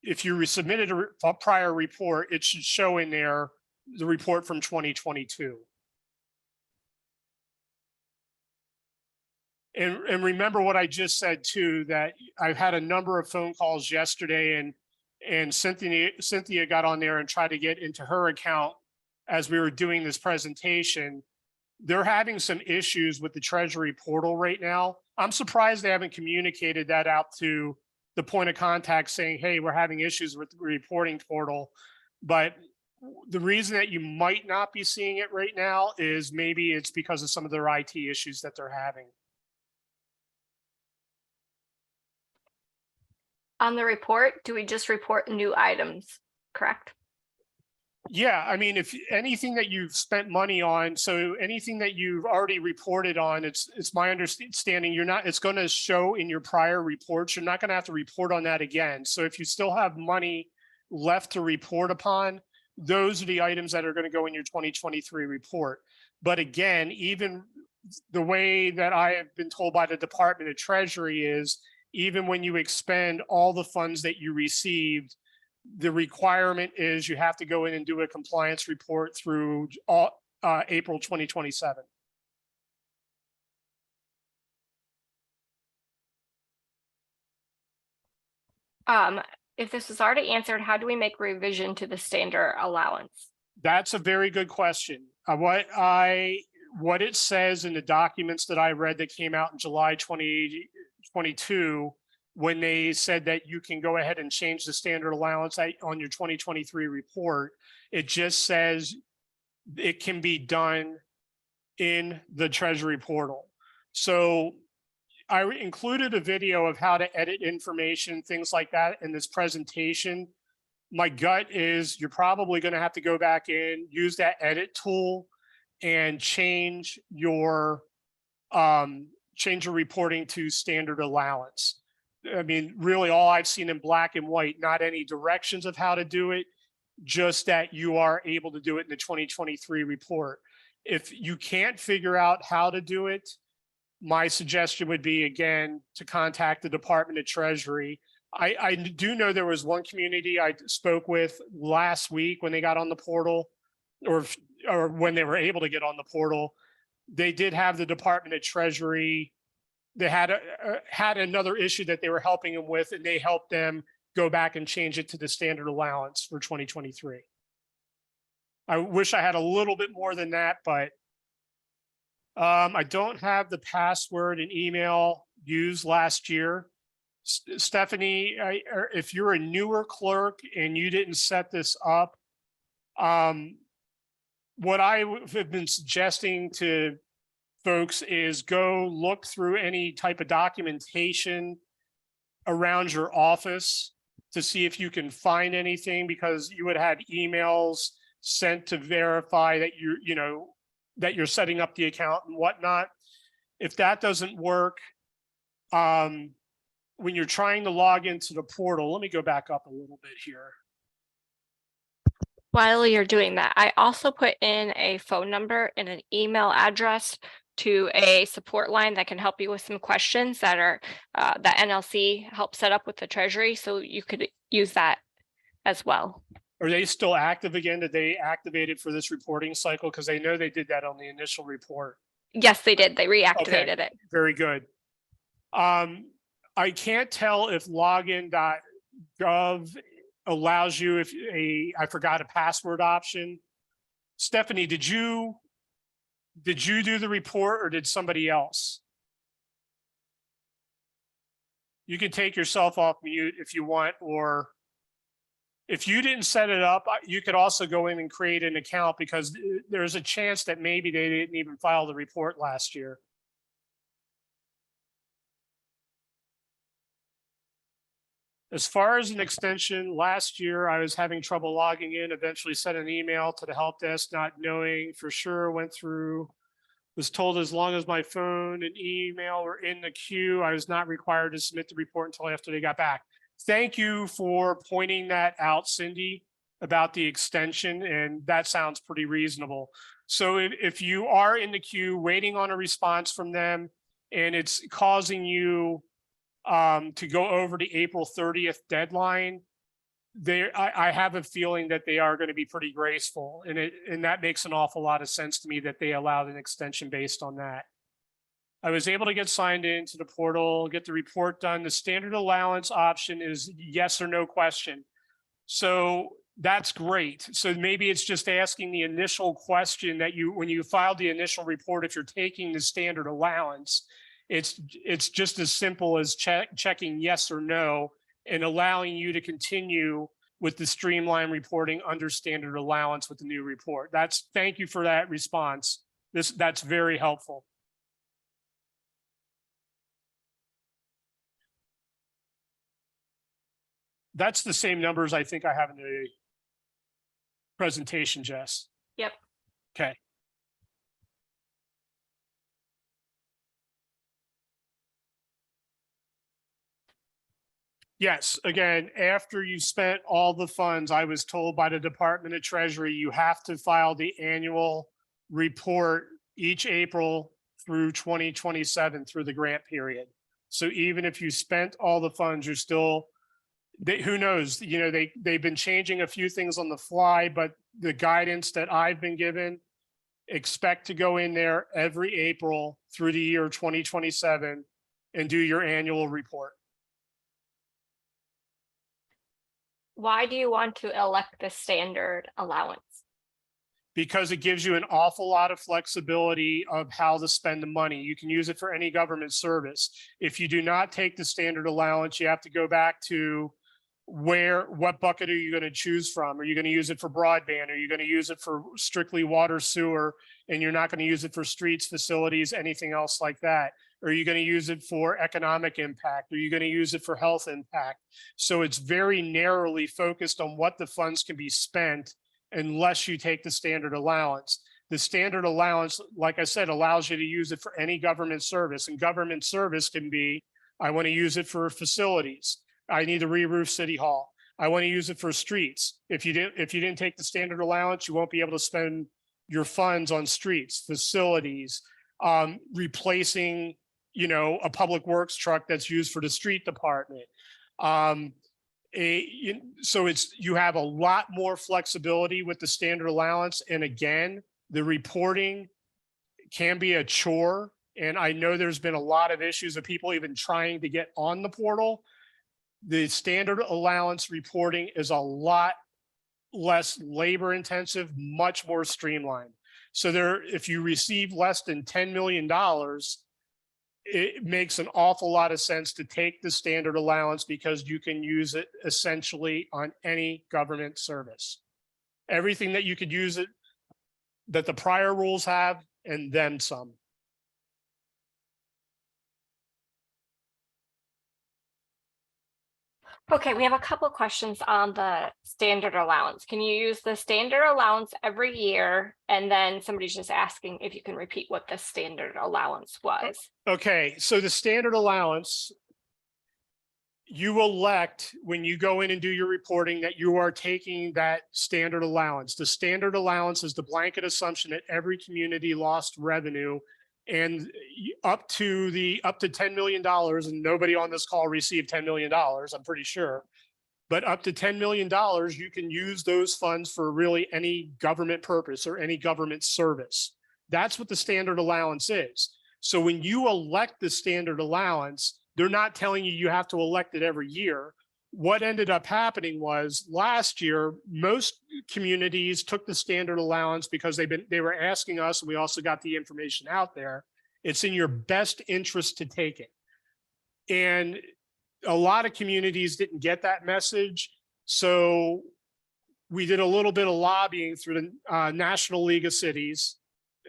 if you submitted a prior report, it should show in there the report from 2022. And remember what I just said too, that I've had a number of phone calls yesterday, and Cynthia got on there and tried to get into her account as we were doing this presentation. They're having some issues with the Treasury portal right now. I'm surprised they haven't communicated that out to the point of contact saying, hey, we're having issues with the reporting portal. But the reason that you might not be seeing it right now is maybe it's because of some of their IT issues that they're having. On the report, do we just report new items, correct? Yeah, I mean, if anything that you've spent money on, so anything that you've already reported on, it's my understanding it's going to show in your prior reports. You're not going to have to report on that again. So if you still have money left to report upon, those are the items that are going to go in your 2023 report. But again, even the way that I have been told by the Department of Treasury is, even when you expend all the funds that you received, the requirement is you have to go in and do a compliance report through April 2027. If this is already answered, how do we make revision to the standard allowance? That's a very good question. What it says in the documents that I read that came out in July 2022, when they said that you can go ahead and change the standard allowance on your 2023 report, it just says it can be done in the Treasury portal. So I included a video of how to edit information, things like that in this presentation. My gut is you're probably going to have to go back in, use that edit tool, and change your reporting to standard allowance. I mean, really all I've seen in black and white, not any directions of how to do it, just that you are able to do it in the 2023 report. If you can't figure out how to do it, my suggestion would be, again, to contact the Department of Treasury. I do know there was one community I spoke with last week when they got on the portal, or when they were able to get on the portal. They did have the Department of Treasury. They had another issue that they were helping them with, and they helped them go back and change it to the standard allowance for 2023. I wish I had a little bit more than that, but I don't have the password and email used last year. Stephanie, if you're a newer clerk and you didn't set this up, what I have been suggesting to folks is go look through any type of documentation around your office to see if you can find anything, because you would have emails sent to verify that that you're setting up the account and whatnot. If that doesn't work, when you're trying to log into the portal, let me go back up a little bit here. While you're doing that, I also put in a phone number and an email address to a support line that can help you with some questions that are that NLC helped set up with the Treasury. So you could use that as well. Are they still active again? Did they activate it for this reporting cycle? Because I know they did that on the initial report. Yes, they did. They reactivated it. Very good. I can't tell if login.gov allows you I forgot a password option. Stephanie, did you do the report or did somebody else? You can take yourself off mute if you want, or if you didn't set it up, you could also go in and create an account, because there's a chance that maybe they didn't even file the report last year. As far as an extension, last year I was having trouble logging in, eventually sent an email to the help desk, not knowing for sure, went through, was told as long as my phone and email were in the queue, I was not required to submit the report until after they got back. Thank you for pointing that out, Cindy, about the extension, and that sounds pretty reasonable. So if you are in the queue waiting on a response from them and it's causing you to go over the April 30th deadline, I have a feeling that they are going to be pretty graceful, and that makes an awful lot of sense to me that they allowed an extension based on that. I was able to get signed into the portal, get the report done. The standard allowance option is yes or no question. So that's great. So maybe it's just asking the initial question that when you filed the initial report, if you're taking the standard allowance, it's just as simple as checking yes or no and allowing you to continue with the streamline reporting under standard allowance with the new report. Thank you for that response. That's very helpful. That's the same numbers I think I have in the presentation, Jess. Yep. Okay. Yes, again, after you spent all the funds, I was told by the Department of Treasury, you have to file the annual report each April through 2027 through the grant period. So even if you spent all the funds, you're still, who knows, they've been changing a few things on the fly, but the guidance that I've been given, expect to go in there every April through the year 2027 and do your annual report. Why do you want to elect the standard allowance? Because it gives you an awful lot of flexibility of how to spend the money. You can use it for any government service. If you do not take the standard allowance, you have to go back to what bucket are you going to choose from? Are you going to use it for broadband? Are you going to use it for strictly water, sewer, and you're not going to use it for streets, facilities, anything else like that? Are you going to use it for economic impact? Are you going to use it for health impact? So it's very narrowly focused on what the funds can be spent unless you take the standard allowance. The standard allowance, like I said, allows you to use it for any government service, and government service can be, I want to use it for facilities. I need to re-roof City Hall. I want to use it for streets. If you didn't take the standard allowance, you won't be able to spend your funds on streets, facilities, replacing, a public works truck that's used for the street department. So you have a lot more flexibility with the standard allowance. And again, the reporting can be a chore. And I know there's been a lot of issues of people even trying to get on the portal. The standard allowance reporting is a lot less labor intensive, much more streamlined. So if you receive less than $10 million, it makes an awful lot of sense to take the standard allowance because you can use it essentially on any government service. Everything that you could use it, that the prior rules have, and then some. Okay, we have a couple of questions on the standard allowance. Can you use the standard allowance every year? And then somebody's just asking if you can repeat what the standard allowance was. Okay, so the standard allowance, you elect when you go in and do your reporting that you are taking that standard allowance. The standard allowance is the blanket assumption that every community lost revenue and up to $10 million, and nobody on this call received $10 million, I'm pretty sure. But up to $10 million, you can use those funds for really any government purpose or any government service. That's what the standard allowance is. So when you elect the standard allowance, they're not telling you have to elect it every year. What ended up happening was last year, most communities took the standard allowance because they were asking us, and we also got the information out there. It's in your best interest to take it. And a lot of communities didn't get that message. So we did a little bit of lobbying through the National League of Cities.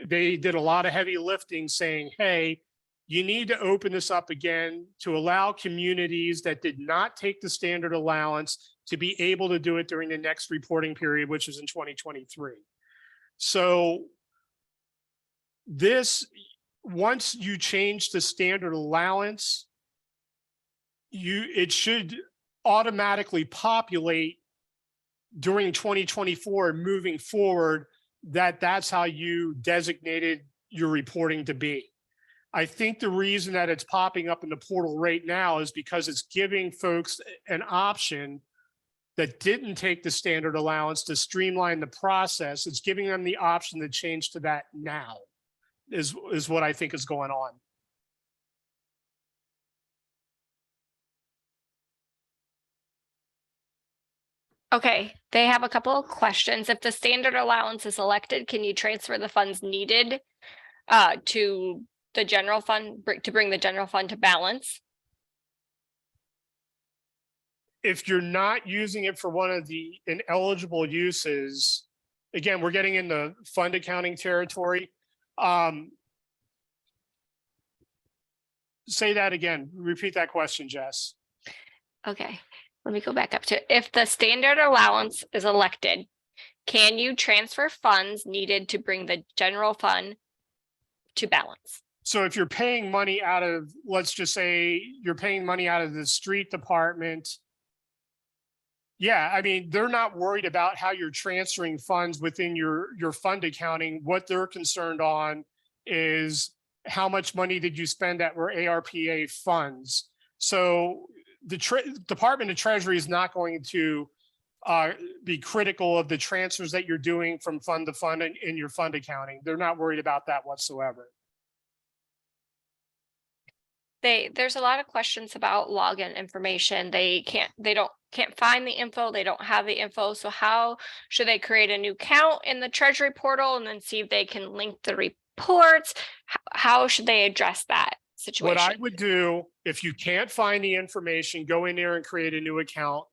They did a lot of heavy lifting saying, hey, you need to open this up again to allow communities that did not take the standard allowance to be able to do it during the next reporting period, which is in 2023. So once you change the standard allowance, it should automatically populate during 2024 and moving forward that's how you designated your reporting to be. I think the reason that it's popping up in the portal right now is because it's giving folks an option that didn't take the standard allowance to streamline the process. It's giving them the option to change to that now is what I think is going on. Okay, they have a couple of questions. If the standard allowance is elected, can you transfer the funds needed to the general fund to bring the general fund to balance? If you're not using it for one of the ineligible uses, again, we're getting into fund accounting territory. Say that again. Repeat that question, Jess. Okay, let me go back up to, if the standard allowance is elected, can you transfer funds needed to bring the general fund to balance? So if you're paying money out of, let's just say you're paying money out of the street department. Yeah, I mean, they're not worried about how you're transferring funds within your fund accounting. What they're concerned on is how much money did you spend that were ARPA funds. So the Department of Treasury is not going to be critical of the transfers that you're doing from fund to fund in your fund accounting. They're not worried about that whatsoever. There's a lot of questions about login information. They can't find the info. They don't have the info. So how should they create a new account in the Treasury portal and then see if they can link the reports? How should they address that situation? What I would do, if you can't find the information, go in there and create a new account.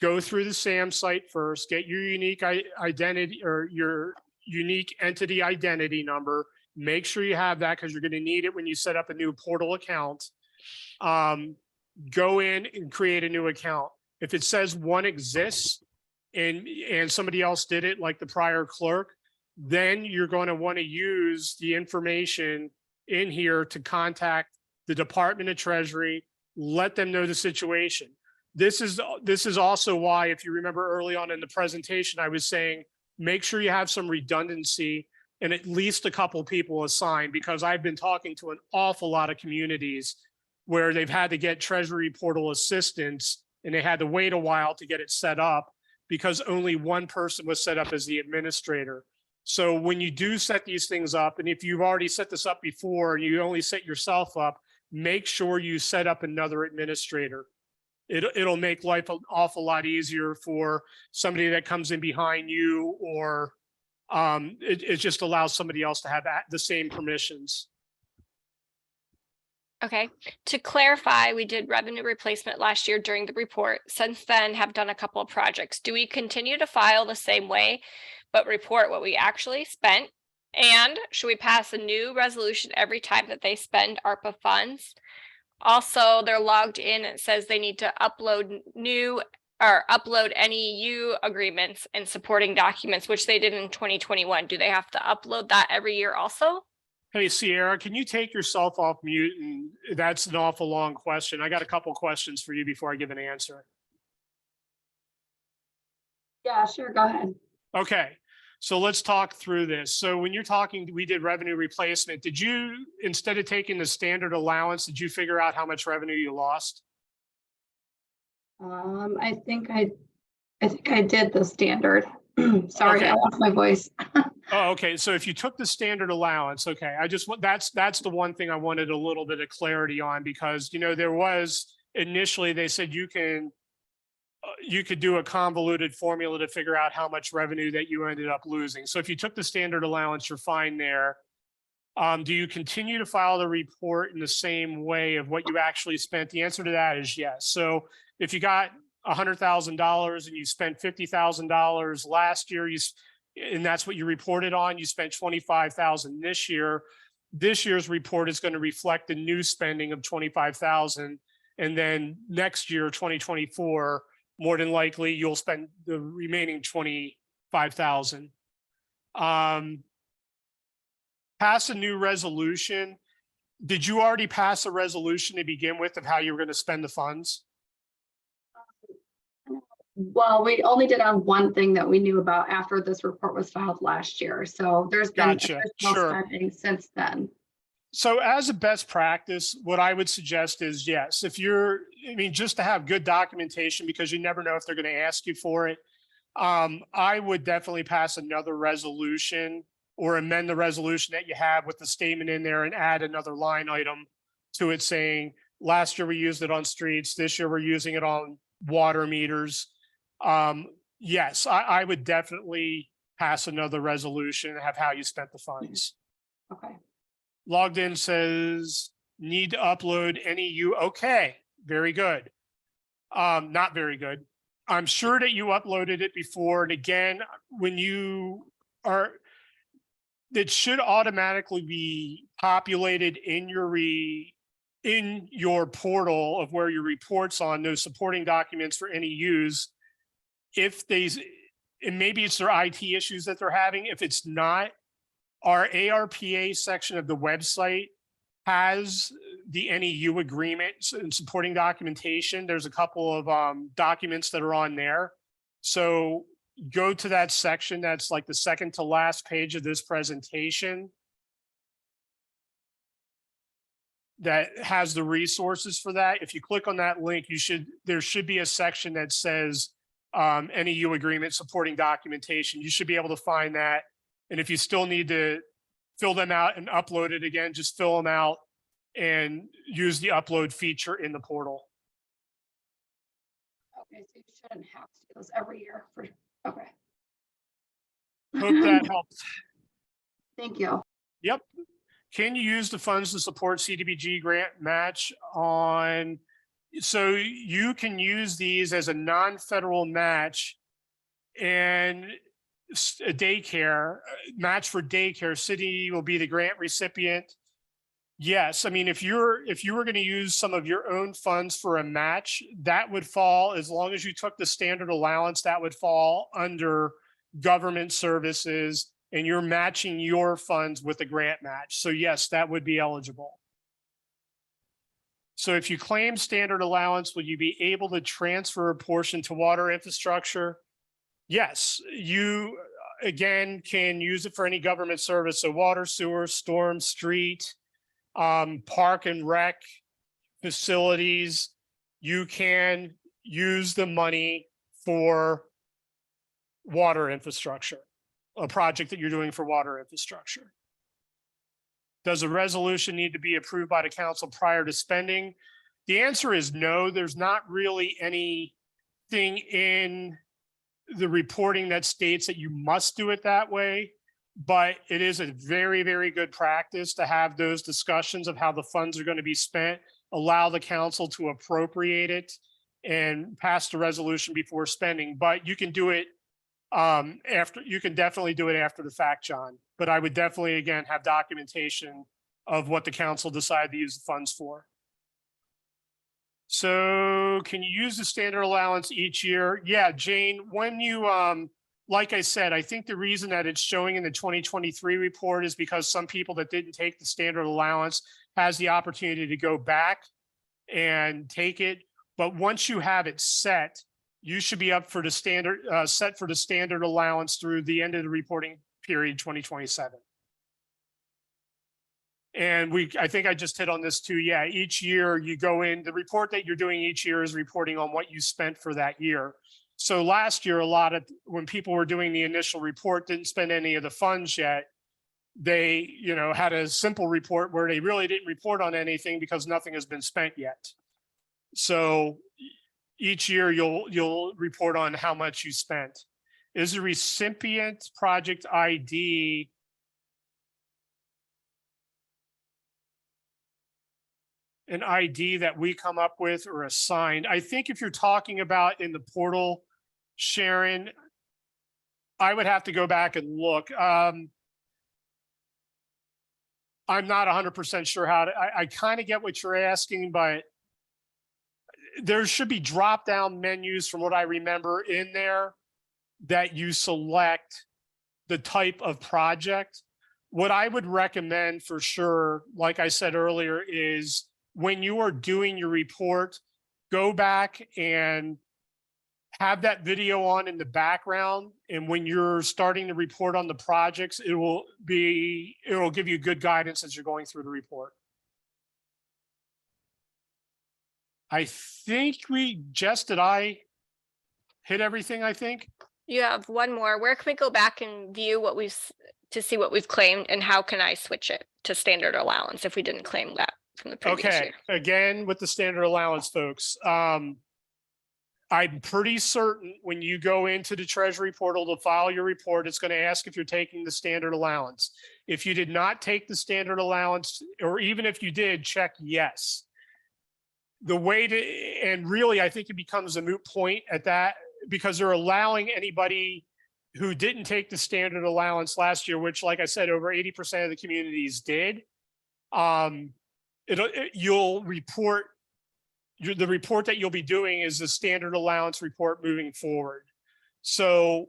Go through the SAM site first, get your unique identity or your unique entity identity number. Make sure you have that because you're going to need it when you set up a new portal account. Go in and create a new account. If it says one exists and somebody else did it, like the prior clerk, then you're going to want to use the information in here to contact the Department of Treasury, let them know the situation. This is also why, if you remember early on in the presentation, I was saying, make sure you have some redundancy and at least a couple people assigned, because I've been talking to an awful lot of communities where they've had to get Treasury portal assistance and they had to wait a while to get it set up because only one person was set up as the administrator. So when you do set these things up, and if you've already set this up before and you only set yourself up, make sure you set up another administrator. It'll make life an awful lot easier for somebody that comes in behind you, or it just allows somebody else to have the same permissions. Okay, to clarify, we did revenue replacement last year during the report. Since then, have done a couple of projects. Do we continue to file the same way, but report what we actually spent? And should we pass a new resolution every time that they spend ARPA funds? Also, they're logged in. It says they need to upload any EU agreements and supporting documents, which they did in 2021. Do they have to upload that every year also? Hey, Sierra, can you take yourself off mute? And that's an awful long question. I got a couple questions for you before I give an answer. Yeah, sure. Go ahead. Okay. So let's talk through this. So when you're talking, we did revenue replacement. Did you, instead of taking the standard allowance, did you figure out how much revenue you lost? I think I did the standard. Sorry, Okay. I lost my voice. Oh, okay. So if you took the standard allowance, okay, I just want, that's the one thing I wanted a little bit of clarity on, because, you know, there was initially, they said you could do a convoluted formula to figure out how much revenue that you ended up losing. So if you took the standard allowance, you're fine there. Do you continue to file the report in the same way of what you actually spent? The answer to that is yes. So if you got $100,000 and you spent $50,000 last year, and that's what you reported on, you spent $25,000 this year. This year's report is going to reflect the new spending of $25,000, and then next year, 2024, more than likely you'll spend the remaining $25,000. Pass a new resolution. Did you already pass a resolution to begin with of how you were going to spend the funds? Well, we only did on one thing that we knew about after this report was filed last year. So there's been Gotcha. additional Sure. spending since then. So as a best practice, what I would suggest is, yes, if you're, I mean, just to have good documentation, because you never know if they're going to ask you for it. I would definitely pass another resolution or amend the resolution that you have with the statement in there and add another line item to it saying, last year we used it on streets, this year we're using it on water meters. Yes, I would definitely pass another resolution and have how you spent the funds. Okay. Logged in says need to upload NEU. Okay, very good. Not very good. I'm sure that you uploaded it before. And again, when you are, it should automatically be populated in your portal of where your reports on those supporting documents for NEUs. If and maybe it's their IT issues that they're having. If it's not, our ARPA section of the website has the NEU agreement and supporting documentation. There's a couple of documents that are on there. So go to that section. That's like the second to last page of this presentation that has the resources for that. If you click on that link, there should be a section that says NEU agreement supporting documentation. You should be able to find that. And if you still need to fill them out and upload it again, just fill them out and use the upload feature in the portal. Okay, so you shouldn't have to do those every year. Okay. Hope that helps. Thank you. Yep. Can you use the funds to support CDBG grant match on? So you can use these as a non-federal match and a daycare match for daycare. City will be the grant recipient. Yes, I mean, if you were going to use some of your own funds for a match, that would fall, as long as you took the standard allowance, that would fall under government services, and you're matching your funds with a grant match. So yes, that would be eligible. So if you claim standard allowance, will you be able to transfer a portion to water infrastructure? Yes, you again can use it for any government service. So water, sewer, storm, street, park and rec facilities. You can use the money for water infrastructure, a project that you're doing for water infrastructure. Does a resolution need to be approved by the council prior to spending? The answer is no. There's not really anything in the reporting that states that you must do it that way, but it is a very, very good practice to have those discussions of how the funds are going to be spent, allow the council to appropriate it and pass the resolution before spending. But you can do it you can definitely do it after the fact, John. But I would definitely, again, have documentation of what the council decided to use the funds for. So can you use the standard allowance each year? Yeah, Jane, when you, like I said, I think the reason that it's showing in the 2023 report is because some people that didn't take the standard allowance has the opportunity to go back and take it. But once you have it set, you should be up for the standard, set for the standard allowance through the end of the reporting period 2027. And I think I just hit on this too. Yeah, each year you go in, the report that you're doing each year is reporting on what you spent for that year. So last year, when people were doing the initial report, didn't spend any of the funds yet. They, had a simple report where they really didn't report on anything because nothing has been spent yet. So each year you'll report on how much you spent. Is the recipient project ID an ID that we come up with or assigned? I think if you're talking about in the portal, Sharon, I would have to go back and look. I'm not 100% sure how to, I kind of get what you're asking, but there should be drop-down menus from what I remember in there that you select the type of project. What I would recommend for sure, like I said earlier, is when you are doing your report, go back and have that video on in the background. And when you're starting to report on the projects, it will give you good guidance as you're going through the report. I think did I hit everything, I think? You have one more. Where can we go back and view to see what we've claimed, and how can I switch it to standard allowance if we didn't claim that from the previous year? Again, with the standard allowance, folks, I'm pretty certain when you go into the Treasury portal to file your report, it's going to ask if you're taking the standard allowance. If you did not take the standard allowance, or even if you did, check yes. And really, I think it becomes a moot point at that, because they're allowing anybody who didn't take the standard allowance last year, which, like I said, over 80% of the communities did. You'll report, the report that you'll be doing is the standard allowance report moving forward. So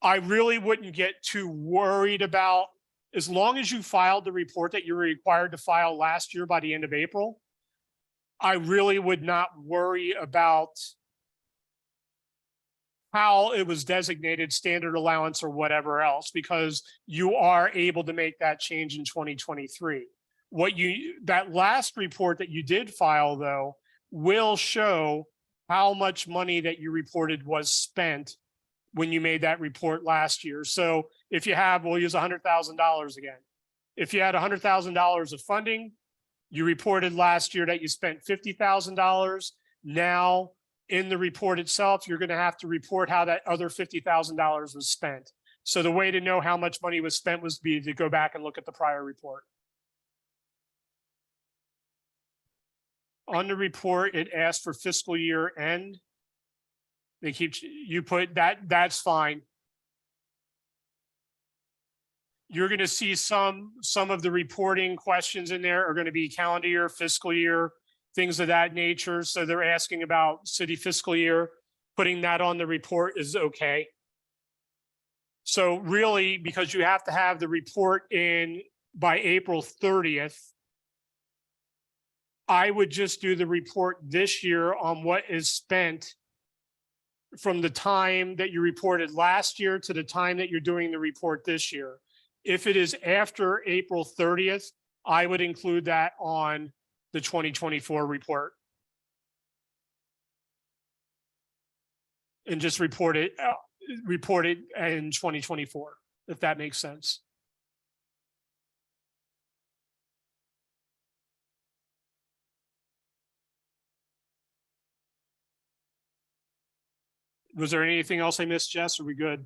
I really wouldn't get too worried about, as long as you filed the report that you were required to file last year by the end of April, I really would not worry about how it was designated standard allowance or whatever else, because you are able to make that change in 2023. That last report that you did file, though, will show how much money that you reported was spent when you made that report last year. So if you have, we'll use $100,000 again. If you had $100,000 of funding, you reported last year that you spent $50,000. Now, in the report itself, you're going to have to report how that other $50,000 was spent. So the way to know how much money was spent was to go back and look at the prior report. On the report, it asked for fiscal year end. You put that, that's fine. You're going to see some of the reporting questions in there are going to be calendar year, fiscal year, things of that nature. So they're asking about city fiscal year. Putting that on the report is okay. So really, because you have to have the report in by April 30th, I would just do the report this year on what is spent from the time that you reported last year to the time that you're doing the report this year. If it is after April 30th, I would include that on the 2024 report. And just report it in 2024, if that makes sense. Was there anything else I missed, Jess? Are we good?